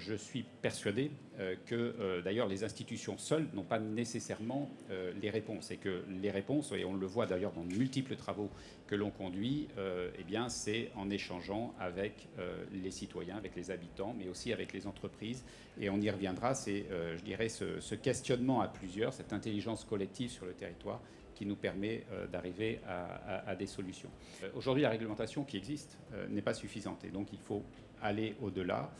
je suis persuadé que d'ailleurs les institutions seules n'ont pas nécessairement les réponses, et que les réponses, et on le voit d'ailleurs dans de multiples travaux que l'on conduit, eh bien c'est en échangeant avec les citoyens, avec les habitants, mais aussi avec les entreprises. Et on y reviendra, c'est, je dirais, ce questionnement à plusieurs, cette intelligence collective sur le territoire qui nous permet d'arriver à des solutions. Aujourd'hui, la réglementation qui existe n'est pas suffisante, et donc il faut aller au-delà,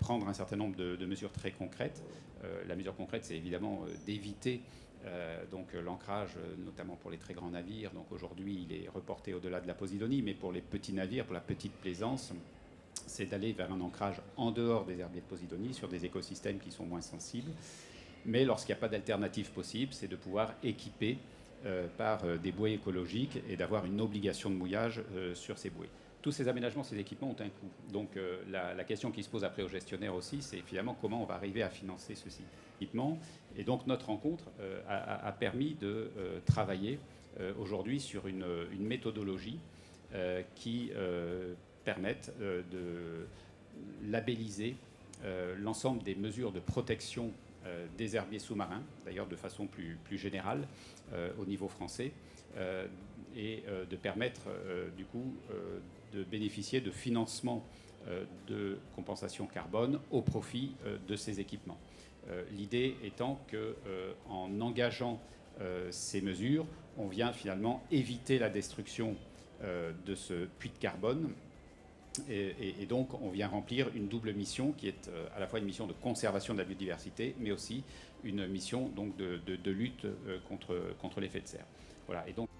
prendre un certain nombre de mesures très concrètes. La mesure concrète, c'est évidemment d'éviter donc l'ancrage, notamment pour les très grands navires. Donc aujourd'hui, il est reporté au-delà de la Posidonie, mais pour les petits navires, pour la petite plaisance, c'est d'aller vers un ancrage en dehors des herbiers de Posidonie, sur des écosystèmes qui sont moins sensibles. Mais lorsqu'il n'y a pas d'alternative possible, c'est de pouvoir équiper par des bouées écologiques et d'avoir une obligation de mouillage sur ces bouées. Tous ces aménagements, ces équipements ont un coût. Donc la question qui se pose après aux gestionnaires aussi, c'est finalement comment on va arriver à financer ceci. Et donc notre rencontre a permis de travailler aujourd'hui sur une méthodologie qui permette de labelliser l'ensemble des mesures de protection des herbiers sous-marins, d'ailleurs de façon plus générale au niveau français, et de permettre du coup de bénéficier de financement de compensation carbone au profit de ces équipements. L'idée étant qu'en engageant ces mesures, on vient finalement éviter la destruction de ce puits de carbone. Et donc, on vient remplir une double mission qui est à la fois une mission de conservation de la biodiversité, mais aussi une mission donc, de lutte contre l'effet de serre. Voilà. Et donc